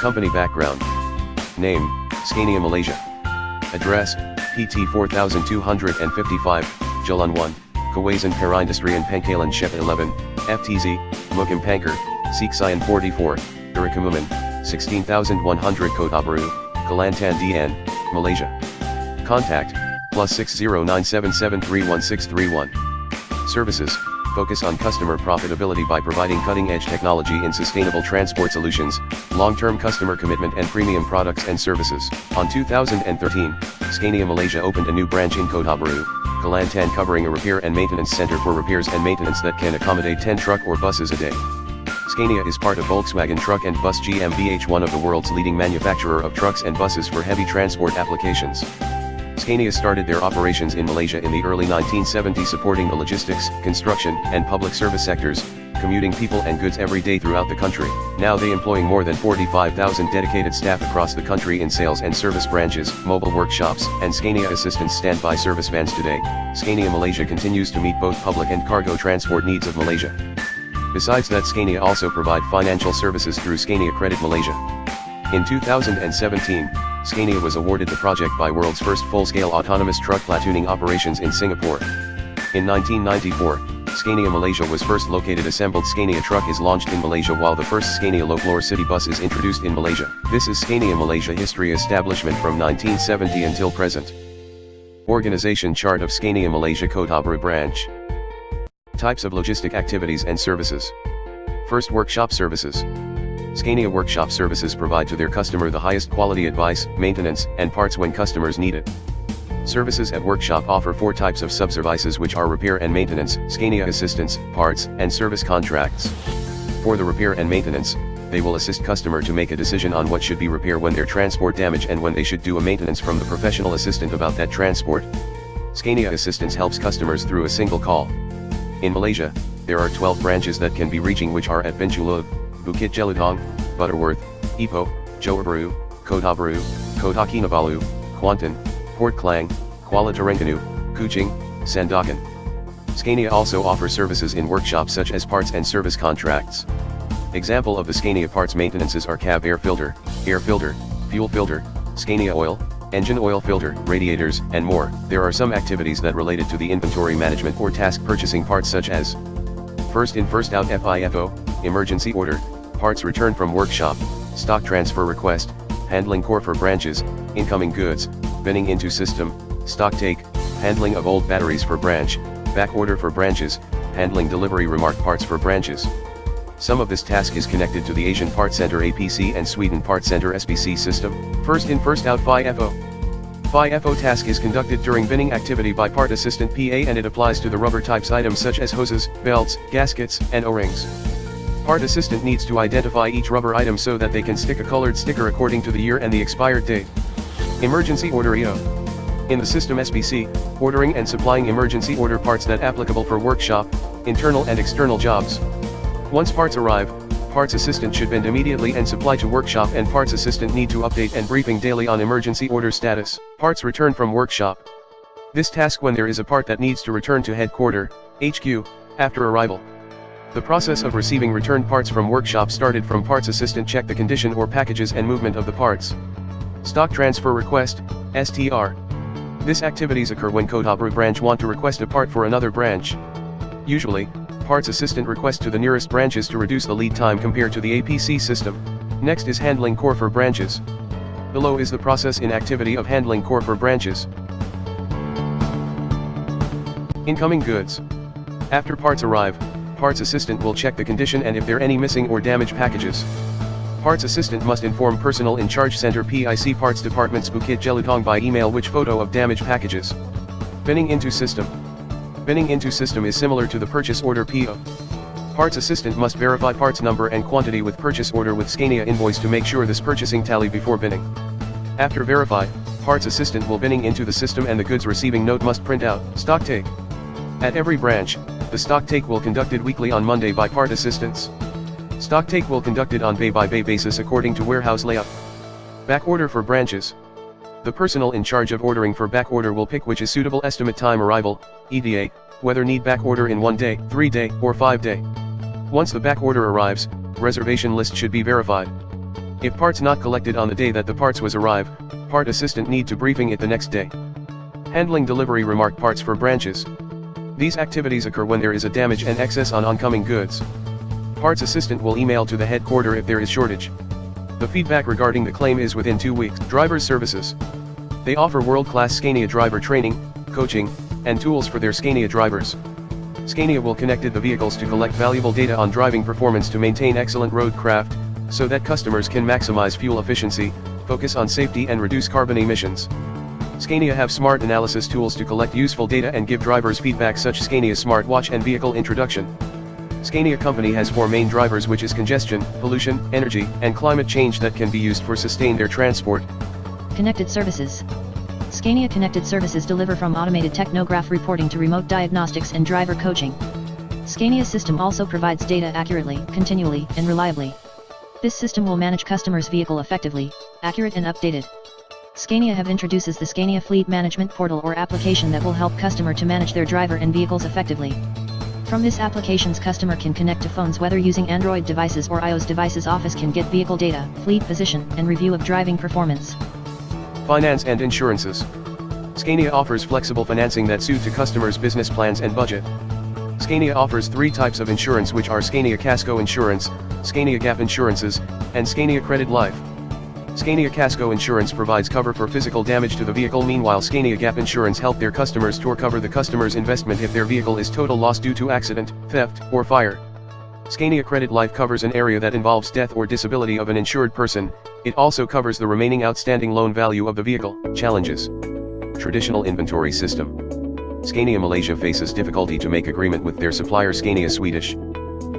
Company background. Name, Scania Malaysia. Address, PT 4255, Jalan 1, Kawasan Perindustrian Pangkalan Shep 11, FTZ, Mukim Pankar, Siksian 44, Irakamuman, 16100 Kota Baru, Kelantan DN, Malaysia. Contact, +60 977311631. Services, focus on customer profitability by providing cutting-edge technology in sustainable transport solutions, long-term customer commitment and premium products and services. On 2013, Scania Malaysia opened a new branch in Kota Baru, Kelantan, covering a repair and maintenance center for repairs and maintenance that can accommodate 10 truck or buses a day. Scania is part of Volkswagen Truck and Bus GmbH, one of the world's leading manufacturer of trucks and buses for heavy transport applications. Scania started their operations in Malaysia in the early 1970s, supporting the logistics, construction, and public service sectors, commuting people and goods every day throughout the country. Now they employing more than 45,000 dedicated staff across the country in sales and service branches, mobile workshops, and Scania Assistance standby service vans. Today, Scania Malaysia continues to meet both public and cargo transport needs of Malaysia. Besides that, Scania also provide financial services through Scania Credit Malaysia. In 2017, Scania was awarded the project by world's first full-scale autonomous truck platooning operations in Singapore. In 1994, Scania Malaysia was first located. Assembled Scania truck is launched in Malaysia, while the first Scania low-floor city bus is introduced in Malaysia. This is Scania Malaysia history: establishment from 1970 until present. Organization chart of Scania Malaysia Kota Baru branch. Types of logistic activities and services. First, workshop services. Scania workshop services provide to their customer the highest quality advice, maintenance, and parts when customers need it. Services at workshop offer 4 types of sub-services, which are repair and maintenance, Scania assistance, parts, and service contracts. For the repair and maintenance, they will assist customer to make a decision on what should be repaired when their transport damage and when they should do a maintenance from the professional assistant about that transport. Scania assistance helps customers through a single call. In Malaysia, there are 12 branches that can be reaching, which are at Bintulu, Bukit Jelutong, Butterworth, Ipoh, Johor Bahru, Kota Baru, Kota Kinabalu, Kuantan, Port Klang, Kuala Terengganu, Kuching, Sandakan. Scania also offers services in workshops such as parts and service contracts. Example of the Scania parts maintenances are cab air filter, fuel filter, Scania oil, engine oil filter, radiators, and more. There are some activities that related to the inventory management or task purchasing parts, such as first in first out FIFO, emergency order, parts return from workshop, stock transfer request, handling core for branches, incoming goods, binning into system, stock take, handling of old batteries for branch, back order for branches, handling delivery remark parts for branches. Some of this task is connected to the Asian Part Center APC and Sweden Part Center SPC system. First in first out FIFO. FIFO task is conducted during binning activity by part assistant PA, and it applies to the rubber types items such as hoses, belts, gaskets, and O-rings. Part assistant needs to identify each rubber item so that they can stick a colored sticker according to the year and the expired date. Emergency order EO. In the system SPC, ordering and supplying emergency order parts that applicable for workshop, internal and external jobs. Once parts arrive, parts assistant should bind immediately and supply to workshop, and parts assistant need to update and briefing daily on emergency order status. Parts return from workshop. This task when there is a part that needs to return to headquarter, HQ, after arrival. The process of receiving returned parts from workshop started from parts assistant check the condition or packages and movement of the parts. Stock transfer request, STR. This activities occur when Kota Baru branch want to request a part for another branch. Usually, parts assistant request to the nearest branches to reduce the lead time compared to the APC system. Next is handling core for branches. Below is the process in activity of handling core for branches. Incoming goods. After parts arrive, parts assistant will check the condition and if there are any missing or damaged packages. Parts assistant must inform personnel in charge center PIC parts departments Bukit Jelutong by email which photo of damaged packages. Binning into system. Binning into system is similar to the purchase order PO. Parts assistant must verify parts number and quantity with purchase order with Scania invoice to make sure this purchasing tally before binning. After verify, parts assistant will binning into the system and the goods receiving note must print out. Stock take. At every branch, the stock take will conducted weekly on Monday by part assistants. Stock take will conducted on bay-by-bay basis according to warehouse layout. Back order for branches. The personnel in charge of ordering for back order will pick which is suitable estimate time arrival, ETA, whether need back order in 1 day, 3 day, or 5 day. Once the back order arrives, reservation list should be verified. If parts not collected on the day that the parts was arrive, part assistant need to briefing it the next day. Handling delivery remark parts for branches. These activities occur when there is a damage and excess on oncoming goods. Parts assistant will email to the headquarter if there is shortage. The feedback regarding the claim is within 2 weeks. Driver's services. They offer world-class Scania driver training, coaching, and tools for their Scania drivers. Scania will connect the vehicles to collect valuable data on driving performance to maintain excellent road craft, so that customers can maximize fuel efficiency, focus on safety and reduce carbon emissions. Scania have smart analysis tools to collect useful data and give drivers feedback such Scania smartwatch and vehicle introduction. Scania company has 4 main drivers, which is congestion, pollution, energy, and climate change, that can be used for sustain their transport. Connected services. Scania Connected Services deliver from automated technograph reporting to remote diagnostics and driver coaching. Scania system also provides data accurately, continually, and reliably. This system will manage customers' vehicle effectively, accurate and updated. Scania have introduces the Scania Fleet Management Portal or application that will help customer to manage their driver and vehicles effectively. From this applications, customer can connect to phones whether using Android devices or iOS devices. Office can get vehicle data, fleet position, and review of driving performance. Finance and insurances. Scania offers flexible financing that suit to customers' business plans and budget. Scania offers 3 types of insurance, which are Scania Casco Insurance, Scania Gap Insurances, and Scania Credit Life. Scania Casco Insurance provides cover for physical damage to the vehicle, meanwhile Scania Gap Insurance help their customers to recover the customer's investment if their vehicle is total loss due to accident, theft, or fire. Scania Credit Life covers an area that involves death or disability of an insured person. It also covers the remaining outstanding loan value of the vehicle. Challenges. Traditional inventory system. Scania Malaysia faces difficulty to make agreement with their supplier Scania Swedish.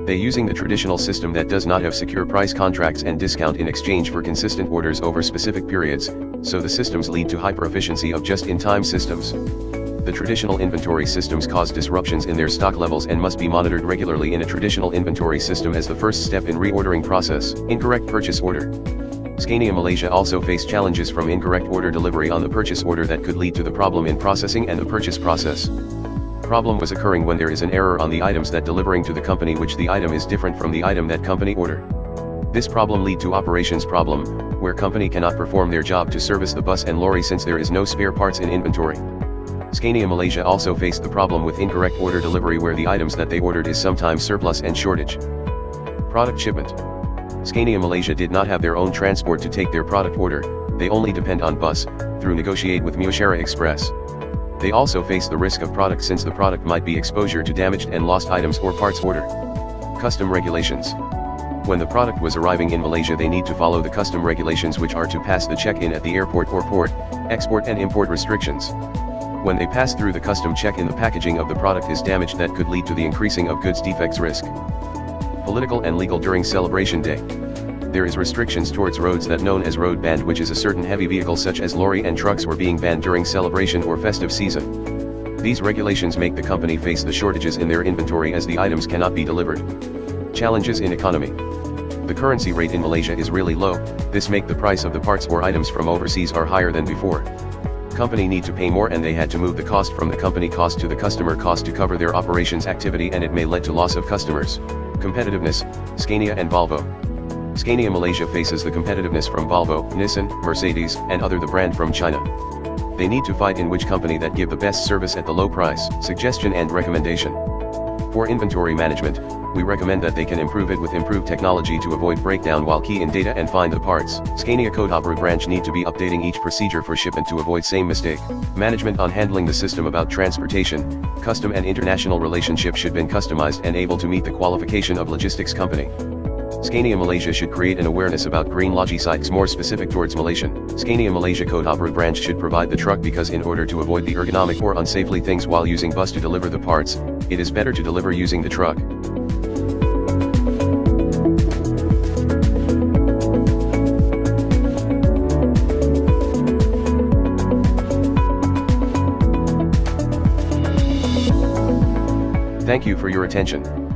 They using the traditional system that does not have secure price contracts and discount in exchange for consistent orders over specific periods, so the systems lead to hyper-efficiency of just-in-time systems. The traditional inventory systems cause disruptions in their stock levels and must be monitored regularly in a traditional inventory system as the first step in reordering process. Incorrect purchase order. Scania Malaysia also face challenges from incorrect order delivery on the purchase order that could lead to the problem in processing and the purchase process. Problem was occurring when there is an error on the items that delivering to the company, which the item is different from the item that company order. This problem lead to operations problem, where company cannot perform their job to service the bus and lorry since there is no spare parts in inventory. Scania Malaysia also faced the problem with incorrect order delivery, where the items that they ordered is sometimes surplus and shortage. Product shipment. Scania Malaysia did not have their own transport to take their product order, they only depend on bus, through negotiate with Muashara Express. They also face the risk of product since the product might be exposure to damaged and lost items or parts order. Custom regulations. When the product was arriving in Malaysia, they need to follow the custom regulations, which are to pass the check-in at the airport or port, export and import restrictions. When they pass through the custom check-in, the packaging of the product is damaged, that could lead to the increasing of goods defects risk. Political and legal. During celebration day, there is restrictions towards roads that known as road banned, which is a certain heavy vehicles such as lorry and trucks were being banned during celebration or festive season. These regulations make the company face the shortages in their inventory as the items cannot be delivered. Challenges in economy. The currency rate in Malaysia is really low, this make the price of the parts or items from overseas are higher than before. Company need to pay more and they had to move the cost from the company cost to the customer cost to cover their operations activity, and it may lead to loss of customers. Competitiveness. Scania and Volvo. Scania Malaysia faces the competitiveness from Volvo, Nissan, Mercedes, and other the brand from China. They need to fight in which company that give the best service at the low price. Suggestion and recommendation. For inventory management, we recommend that they can improve it with improved technology to avoid breakdown while key in data and find the parts. Scania Kota branch need to be updating each procedure for shipment to avoid same mistake. Management on handling the system about transportation, custom and international relationship should be customized and able to meet the qualification of logistics company. Scania Malaysia should create an awareness about green logistics more specific towards Malaysian. Scania Malaysia Kota branch should provide the truck because in order to avoid the ergonomic or unsafely things while using bus to deliver the parts, it is better to deliver using the truck. Thank you for your attention.